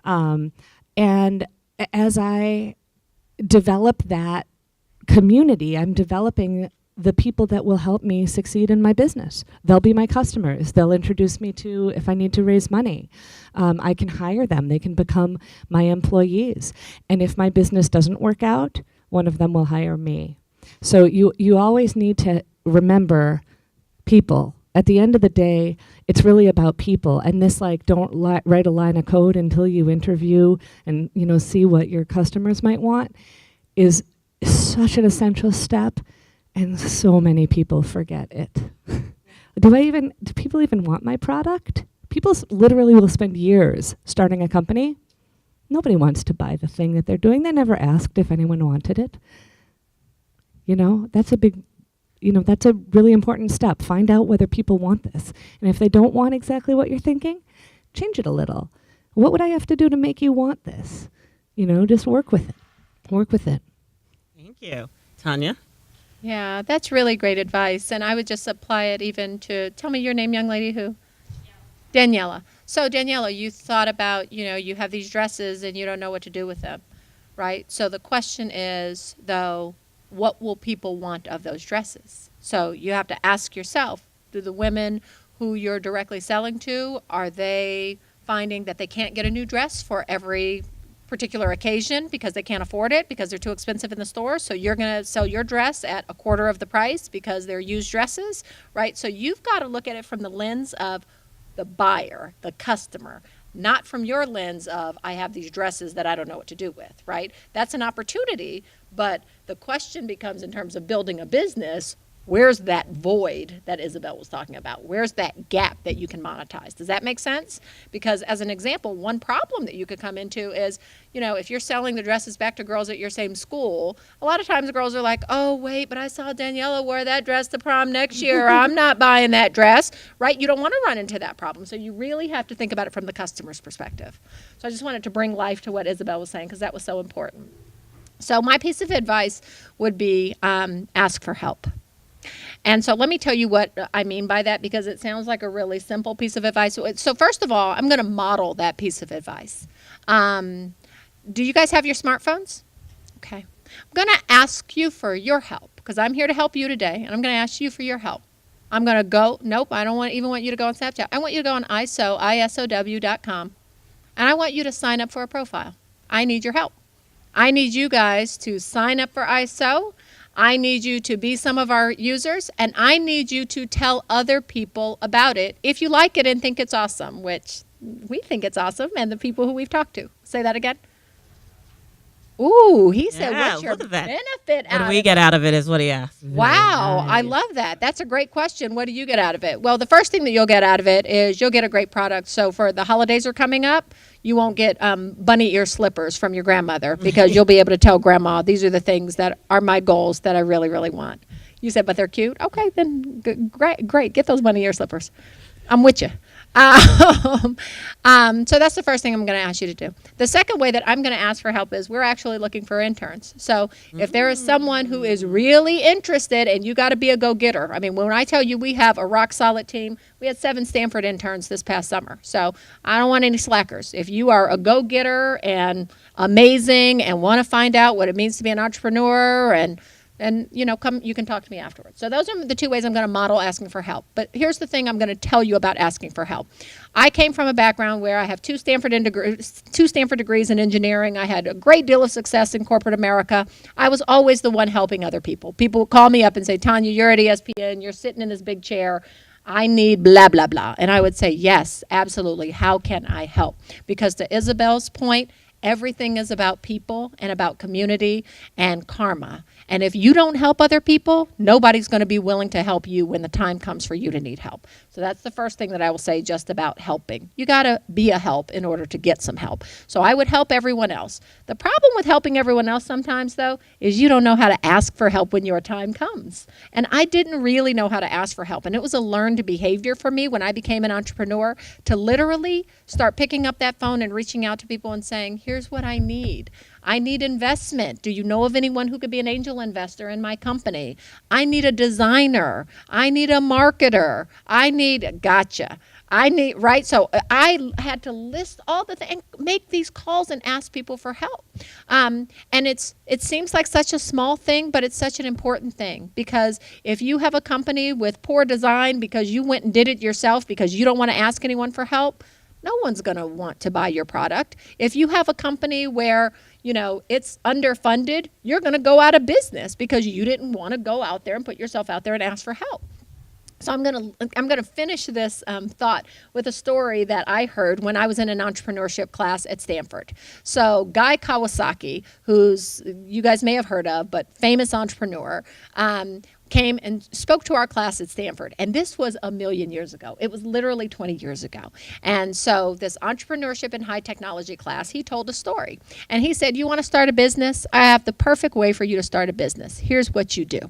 And as I develop that community, I'm developing the people that will help me succeed in my business. They'll be my customers. They'll introduce me to, if I need to raise money, I can hire them. They can become my employees. And if my business doesn't work out, one of them will hire me. So you always need to remember people. At the end of the day, it's really about people. And this don't write a line of code until you interview and see what your customers might want is such an essential step. And so many people forget it. Do people even want my product? People literally will spend years starting a company. Nobody wants to buy the thing that they're doing. They never asked if anyone wanted it. That's that's a really important step. Find out whether people want this. And if they don't want exactly what you're thinking, change it a little. What would I have to do to make you want this? Just work with it. Work with it. Thank you. Tanya? Yeah, that's really great advice. And I would just apply it even to, tell me your name, young lady, who? Daniela. So Daniela, you thought about, you have these dresses and you don't know what to do with them, right? So the question is, though, what will people want of those dresses? So you have to ask yourself, do the women who you're directly selling to, are they finding that they can't get a new dress for every particular occasion because they can't afford it because they're too expensive in the store? So you're going to sell your dress at a quarter of the price because they're used dresses, right? So you've got to look at it from the lens of the buyer, the customer. not from your lens of, I have these dresses that I don't know what to do with, right? That's an opportunity, but the question becomes, in terms of building a business, where's that void that Isabel was talking about? Where's that gap that you can monetize? Does that make sense? Because as an example, one problem that you could come into is, if you're selling the dresses back to girls at your same school, a lot of times the girls are like, oh, wait, but I saw Daniela wear that dress to prom next year. I'm not buying that dress, right? You don't want to run into that problem. So you really have to think about it from the customer's perspective. So I just wanted to bring life to what Isabel was saying because that was so important. So my piece of advice would be ask for help. And so let me tell you what I mean by that, because it sounds like a really simple piece of advice. So first of all, I'm going to model that piece of advice. Do you guys have your smartphones? Okay. I'm going to ask you for your help because I'm here to help you today, and I'm going to ask you for your help. I'm going to go, nope, I don't even want you to go on Snapchat. I want you to go on iSow, isow.com, and I want you to sign up for a profile. I need your help. I need you guys to sign up for iSow. I need you to be some of our users, and I need you to tell other people about it if you like it and think it's awesome, which we think it's awesome, and the people who we've talked to. Say that again. Ooh, he said, what's your benefit out of it? What do we get out of it is what he asked. Wow, I love that. That's a great question. What do you get out of it? Well, the first thing that you'll get out of it is you'll get a great product. So for the holidays are coming up, you won't get bunny ear slippers from your grandmother because you'll be able to tell grandma, these are the things that are my goals that I really, really want. You said, but they're cute? Okay, then great. Get those bunny ear slippers. I'm with you. So that's the first thing I'm going to ask you to do. The second way that I'm going to ask for help is we're actually looking for interns. So if there is someone who is really interested, and you got to be a go-getter. I mean, when I tell you we have a rock-solid team, we had 7 Stanford interns this past summer. So I don't want any slackers. If you are a go-getter and amazing and want to find out what it means to be an entrepreneur and come, you can talk to me afterwards. So those are the 2 ways I'm going to model asking for help. But here's the thing I'm going to tell you about asking for help. I came from a background where I have 2 Stanford degrees in engineering. I had a great deal of success in corporate America. I was always the one helping other people. People would call me up and say, Tanya, you're at ESPN. You're sitting in this big chair. I need blah, blah, blah. And I would say, yes, absolutely. How can I help? Because to Isabel's point, everything is about people and about community and karma. And if you don't help other people, nobody's going to be willing to help you when the time comes for you to need help. So that's the first thing that I will say just about helping. You got to be a help in order to get some help. So I would help everyone else. The problem with helping everyone else sometimes, though, is you don't know how to ask for help when your time comes. And I didn't really know how to ask for help. And it was a learned behavior for me when I became an entrepreneur to literally start picking up that phone and reaching out to people and saying, here's what I need. I need investment. Do you know of anyone who could be an angel investor in my company? I need a designer. I need a marketer. Right? So I had to list all the things, make these calls and ask people for help. And it seems like such a small thing, but it's such an important thing, because if you have a company with poor design because you went and did it yourself because you don't want to ask anyone for help, no one's going to want to buy your product. If you have a company where it's underfunded, you're going to go out of business because you didn't want to go out there and put yourself out there and ask for help. So I'm going to finish this thought with a story that I heard when I was in an entrepreneurship class at Stanford. So Guy Kawasaki, who's you guys may have heard of, but famous entrepreneur, came and spoke to our class at Stanford. And this was a million years ago. It was literally 20 years ago. And so this entrepreneurship and high technology class, he told a story. And he said, you want to start a business? I have the perfect way for you to start a business. Here's what you do.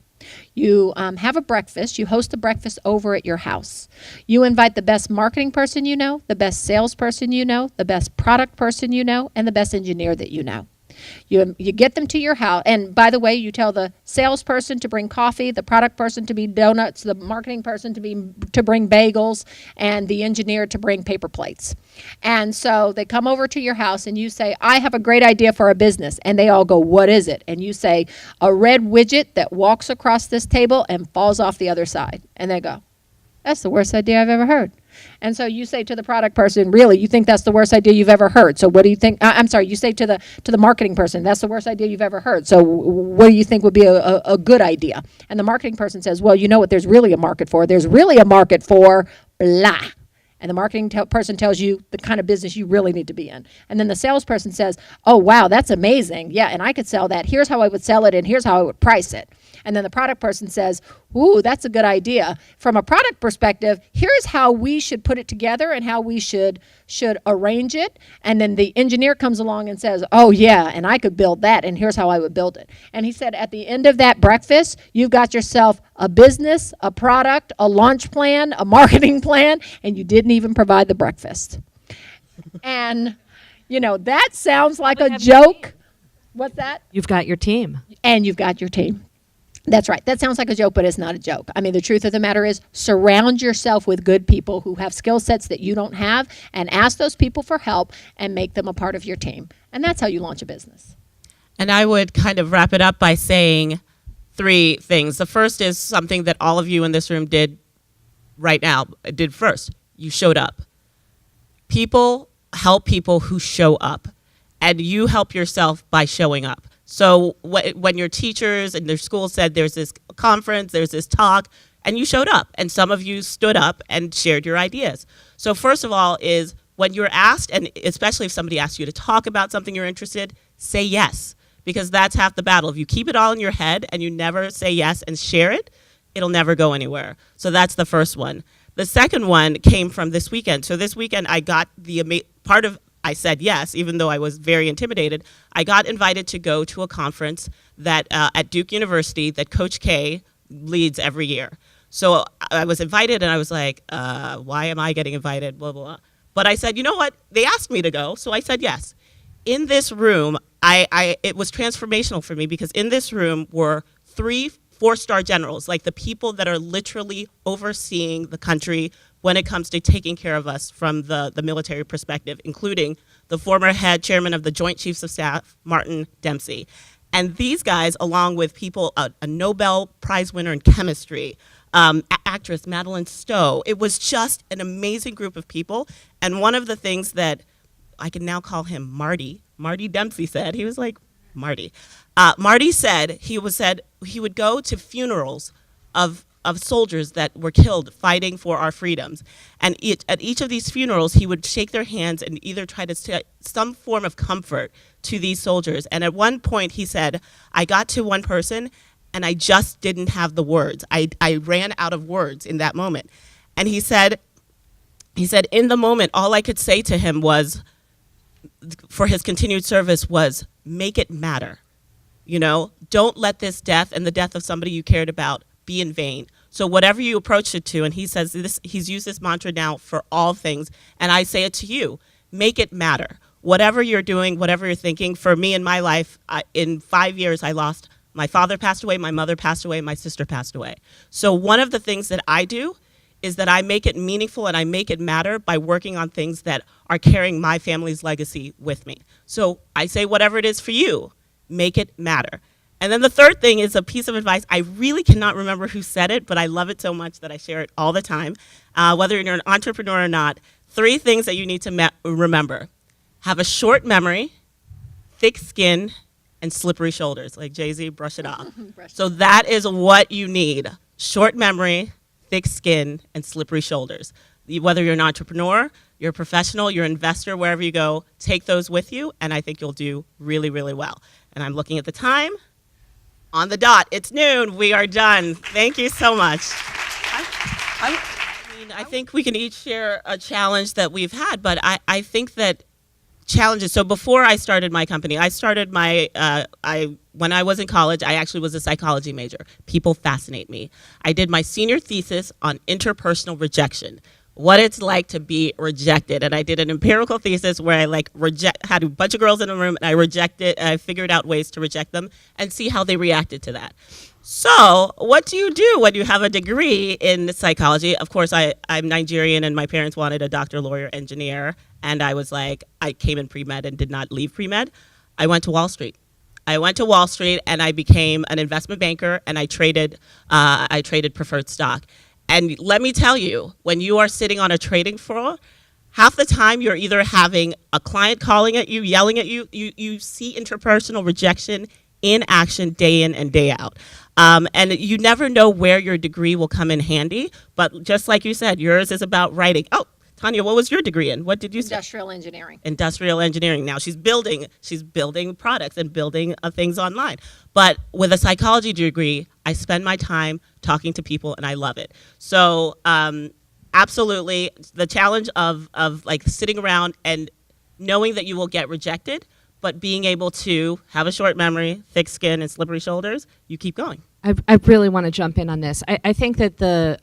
You have a breakfast. You host a breakfast over at your house. You invite the best marketing person you know, the best salesperson you know, the best product person you know, and the best engineer that you know. You get them to your house, and by the way, you tell the salesperson to bring coffee, the product person to be donuts, the marketing person to bring bagels, and the engineer to bring paper plates. And so they come over to your house, and you say, I have a great idea for a business. And they all go, what is it? And you say, a red widget that walks across this table and falls off the other side. And they go, that's the worst idea I've ever heard. And so you say to the product person, really, you think that's the worst idea you've ever heard? So what do you think? I'm sorry, you say to the marketing person, that's the worst idea you've ever heard. So what do you think would be a good idea? And the marketing person says, well, you know what there's really a market for? There's really a market for blah. And the marketing person tells you the kind of business you really need to be in. And then the salesperson says, oh, wow, that's amazing. Yeah, and I could sell that. Here's how I would sell it, and here's how I would price it. And then the product person says, ooh, that's a good idea. From a product perspective, here's how we should put it together and how we should arrange it. And then the engineer comes along and says, oh, yeah, and I could build that, and here's how I would build it. And he said, at the end of that breakfast, you've got yourself a business, a product, a launch plan, a marketing plan, and you didn't even provide the breakfast. And, that sounds like a joke. What's that? You've got your team. And you've got your team. That's right. That sounds like a joke, but it's not a joke. I mean, the truth of the matter is, surround yourself with good people who have skill sets that you don't have, and ask those people for help and make them a part of your team. And that's how you launch a business. And I would kind of wrap it up by saying 3 things. The first is something that all of you in this room did first. You showed up. People help people who show up, and you help yourself by showing up. So when your teachers and their school said there's this conference, there's this talk, and you showed up, and some of you stood up and shared your ideas. So first of all is when you're asked, and especially if somebody asks you to talk about something you're interested, say yes, because that's half the battle. If you keep it all in your head and you never say yes and share it, it'll never go anywhere. So that's the first one. The second one came from this weekend. So this weekend I got I said yes, even though I was very intimidated. I got invited to go to a conference that at Duke University that Coach K leads every year. So I was invited, and I was like, why am I getting invited, blah, blah, blah. But I said, you know what? They asked me to go, so I said yes. In this room, it was transformational for me, because in this room were 3 4-star generals, like the people that are literally overseeing the country when it comes to taking care of us from the military perspective, including the former head chairman of the Joint Chiefs of Staff, Martin Dempsey. And these guys, along with people, a Nobel Prize winner in chemistry, actress Madeline Stowe, it was just an amazing group of people. And one of the things that I can now call him Marty Dempsey said, he was like, Marty. Marty said he would go to funerals of soldiers that were killed fighting for our freedoms. And at each of these funerals, he would shake their hands and either try to say some form of comfort to these soldiers. And at one point, he said, I got to one person, and I just didn't have the words. I ran out of words in that moment. And he said, in the moment, all I could say to him was, for his continued service, was make it matter. Don't let this death and the death of somebody you cared about be in vain. So whatever you approach it to, and he says this, he's used this mantra now for all things, and I say it to you, make it matter. Whatever you're doing, whatever you're thinking, for me in my life, in 5 years, I lost, my father passed away, my mother passed away, my sister passed away. So one of the things that I do is that I make it meaningful and I make it matter by working on things that are carrying my family's legacy with me. So I say whatever it is for you, make it matter. And then the third thing is a piece of advice. I really cannot remember who said it, but I love it so much that I share it all the time. Whether you're an entrepreneur or not, 3 things that you need to remember. Have a short memory, thick skin, and slippery shoulders. Like Jay-Z, brush it off. So that is what you need. Short memory, thick skin, and slippery shoulders. Whether you're an entrepreneur, you're a professional, you're an investor, wherever you go, take those with you, and I think you'll do really, really well. And I'm looking at the time. On the dot, it's noon, we are done. Thank you so much. I think we can each share a challenge that we've had, but I think that challenges, so before I started my company, I started when I was in college, I actually was a psychology major. People fascinate me. I did my senior thesis on interpersonal rejection, what it's like to be rejected. And I did an empirical thesis where I had a bunch of girls in a room, and I figured out ways to reject them and see how they reacted to that. So what do you do when you have a degree in psychology? Of course, I'm Nigerian, and my parents wanted a doctor, lawyer, engineer. And I was like, I came in pre-med and did not leave pre-med. I went to Wall Street. And I became an investment banker, and I traded preferred stock. And let me tell you, when you are sitting on a trading floor, half the time you're either having a client calling at you, yelling at you, you see interpersonal rejection in action day in and day out. And you never know where your degree will come in handy, but just like you said, yours is about writing. Oh, Tanya, what was your degree in? What did you say? Industrial engineering. Industrial engineering. Now she's building products and building things online. But with a psychology degree, I spend my time talking to people, and I love it. So absolutely, the challenge of like sitting around and knowing that you will get rejected, but being able to have a short memory, thick skin, and slippery shoulders, you keep going. I really want to jump in on this. I think that the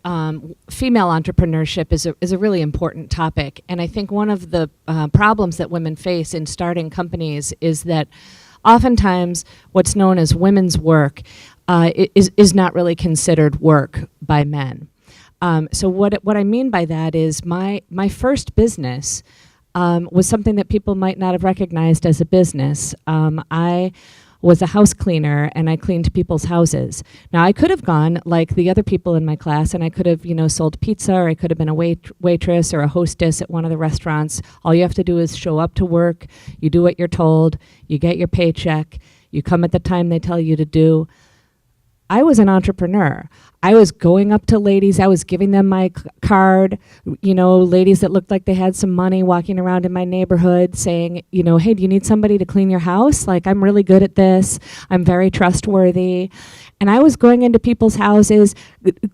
female entrepreneurship is a really important topic. And I think one of the problems that women face in starting companies is that oftentimes what's known as women's work is not really considered work by men. So what I mean by that is my first business was something that people might not have recognized as a business. I was a house cleaner, and I cleaned people's houses. Now, I could have gone like the other people in my class, and I could have, sold pizza, or I could have been a waitress or a hostess at one of the restaurants. All you have to do is show up to work, you do what you're told, you get your paycheck, you come at the time they tell you to do. I was an entrepreneur. I was going up to ladies. I was giving them my card, ladies that looked like they had some money, walking around in my neighborhood saying, hey, do you need somebody to clean your house? Like, I'm really good at this. I'm very trustworthy. And I was going into people's houses,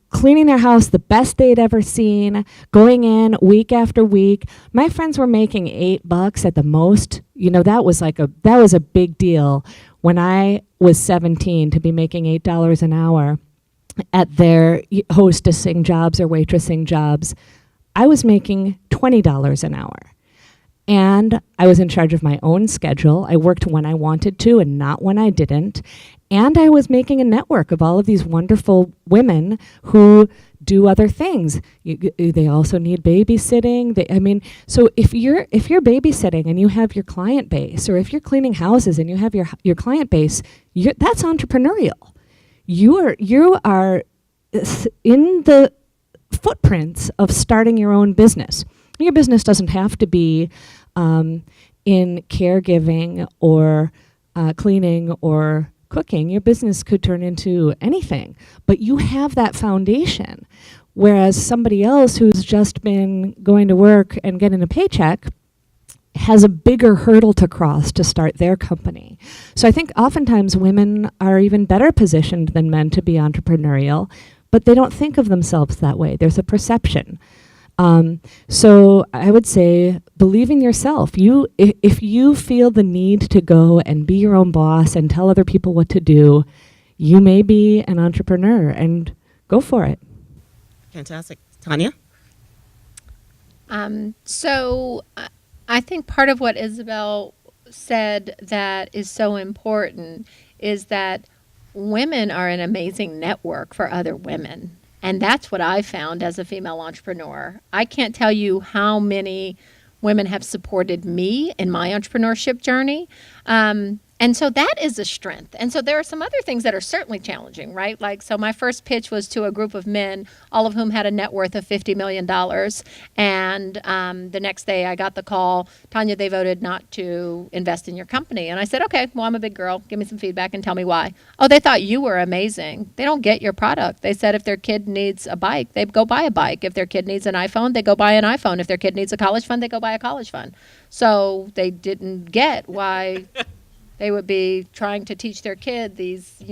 cleaning their house the best they'd ever seen, going in week after week. My friends were making $8 at the most. That was a big deal when I was 17 to be making $8 an hour at their hostessing jobs or waitressing jobs. I was making $20 an hour. And I was in charge of my own schedule. I worked when I wanted to and not when I didn't. And I was making a network of all of these wonderful women who do other things. They also need babysitting. So if you're babysitting and you have your client base, or if you're cleaning houses and you have your client base, that's entrepreneurial. You are in the footprints of starting your own business. Your business doesn't have to be in caregiving or cleaning or cooking. Your business could turn into anything, but you have that foundation. Whereas somebody else who's just been going to work and getting a paycheck has a bigger hurdle to cross to start their company. So I think oftentimes women are even better positioned than men to be entrepreneurial, but they don't think of themselves that way. There's a perception. So I would say, believe in yourself. If you feel the need to go and be your own boss and tell other people what to do, you may be an entrepreneur, and go for it. Fantastic. Tanya? So I think part of what Isabel said that is so important is that women are an amazing network for other women. And that's what I found as a female entrepreneur. I can't tell you how many women have supported me in my entrepreneurship journey. And so that is a strength. And so there are some other things that are certainly challenging, right? So my first pitch was to a group of men, all of whom had a net worth of $50 million. And the next day I got the call, Tanya, they voted not to invest in your company. And I said, okay, well, I'm a big girl. Give me some feedback and tell me why. Oh, they thought you were amazing. They don't get your product. They said if their kid needs a bike, they go buy a bike. If their kid needs an iPhone, they go buy an iPhone. If their kid needs a college fund, they go buy a college fund. So they didn't get why they would be trying to teach their kid these,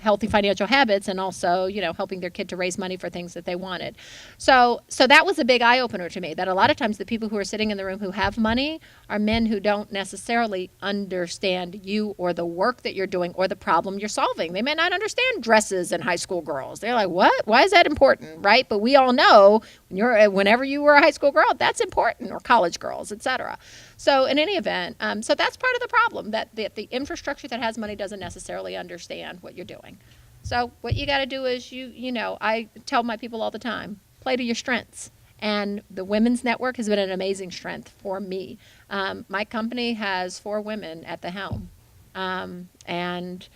healthy financial habits, and also, helping their kid to raise money for things that they wanted. So that was a big eye-opener to me, that a lot of times the people who are sitting in the room who have money are men who don't necessarily understand you or the work that you're doing or the problem you're solving. They may not understand dresses and high school girls. They're like, what? Why is that important, right? But we all know whenever you were a high school girl, that's important, or college girls, etc. So in any event, so that's part of the problem, that the infrastructure that has money doesn't necessarily understand what you're doing. So what you got to do is I tell my people all the time, play to your strengths. And the women's network has been an amazing strength for me. My company has 4 women at the helm. And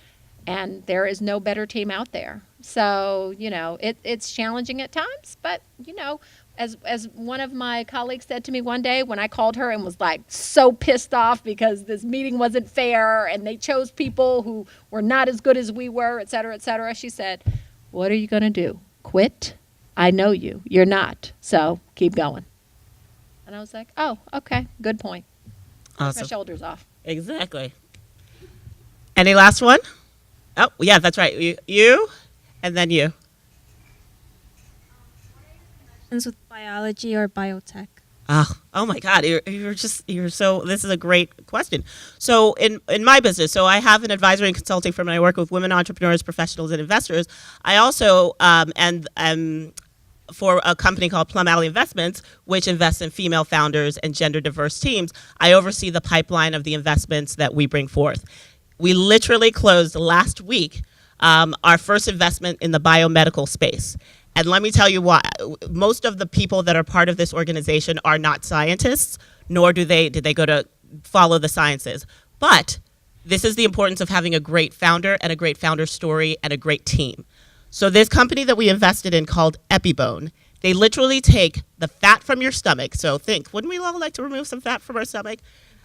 there is no better team out there. So, it's challenging at times, but, as one of my colleagues said to me one day when I called her and was so pissed off because this meeting wasn't fair and they chose people who were not as good as we were, et cetera, she said, what are you going to do? Quit? I know you. You're not. So keep going. And I was like, oh, okay, good point. My Awesome. shoulders off. Exactly. Any last one? Oh, yeah, that's right. You and then you. With biology or biotech? Oh my God, you're so, this is a great question. So in my business, so I have an advisory and consulting firm and I work with women entrepreneurs, professionals, and investors. I also, for a company called Plum Alley Investments, which invests in female founders and gender diverse teams, I oversee the pipeline of the investments that we bring forth. We literally closed last week our first investment in the biomedical space. And let me tell you why. Most of the people that are part of this organization are not scientists, nor did they go to follow the sciences. But this is the importance of having a great founder and a great founder story and a great team. So this company that we invested in called Ekpoudom, they literally take the fat from your stomach. So think, wouldn't we all like to remove some fat from our stomach?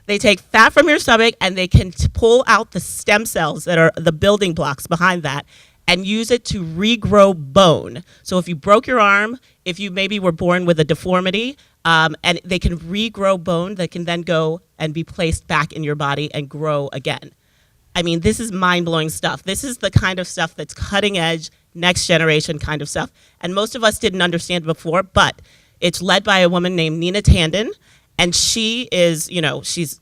They take fat from your stomach and they can pull out the stem cells that are the building blocks behind that and use it to regrow bone. So if you broke your arm, if you maybe were born with a deformity, and they can regrow bone that can then go and be placed back in your body and grow again. I mean, this is mind-blowing stuff. This is the kind of stuff that's cutting edge, next generation kind of stuff. And most of us didn't understand before, but it's led by a woman named Nina Tandon. And she is, she's,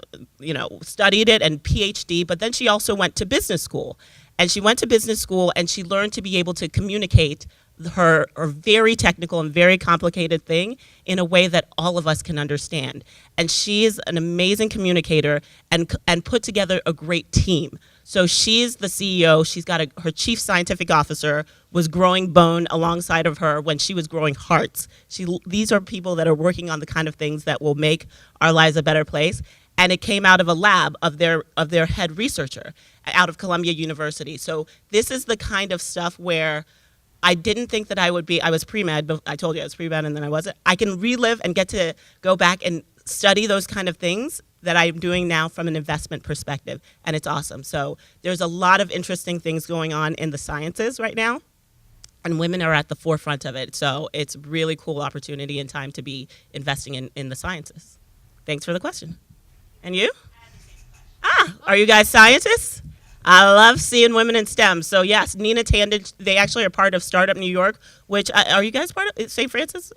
studied it and PhD, but then she also went to business school. And she went to business school and she learned to be able to communicate her very technical and very complicated thing in a way that all of us can understand. And she is an amazing communicator and put together a great team. So she's the CEO. She's got her chief scientific officer was growing bone alongside of her when she was growing hearts. These are people that are working on the kind of things that will make our lives a better place. And it came out of a lab of their head researcher out of Columbia University. So this is the kind of stuff where I didn't think that I would be. I was pre-med, but I told you I was pre-med and then I wasn't. I can relive and get to go back and study those kind of things that I'm doing now from an investment perspective, and it's awesome. So there's a lot of interesting things going on in the sciences right now, and women are at the forefront of it. So it's a really cool opportunity and time to be investing in the sciences. Thanks for the question. And you? Are you guys scientists? I love seeing women in STEM. So yes, Nina Tandon, they actually are part of Startup New York, which, are you guys part of St. Francis?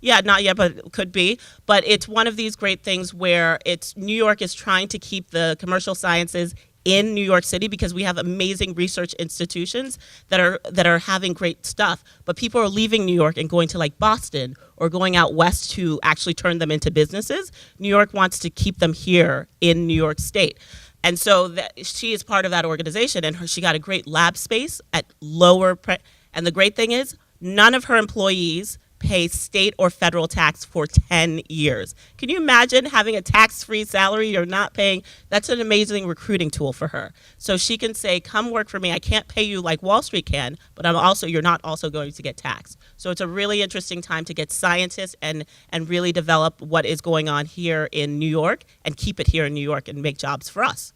Yeah, not yet, but could be. But it's one of these great things where New York is trying to keep the commercial sciences in New York City because we have amazing research institutions that are having great stuff, but people are leaving New York and going to like Boston or going out west to actually turn them into businesses. New York wants to keep them here in New York State. And so she is part of that organization, and she got a great lab space at and the great thing is none of her employees pay state or federal tax for 10 years. Can you imagine having a tax-free salary you're not paying? That's an amazing recruiting tool for her. So she can say, come work for me. I can't pay you like Wall Street can, but you're not also going to get taxed. So it's a really interesting time to get scientists and really develop what is going on here in New York and keep it here in New York and make jobs for us.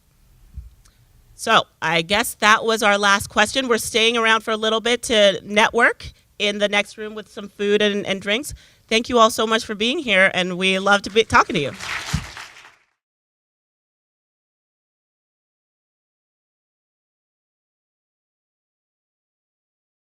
So I guess that was our last question. We're staying around for a little bit to network in the next room with some food and drinks. Thank you all so much for being here, and we love to be talking to you.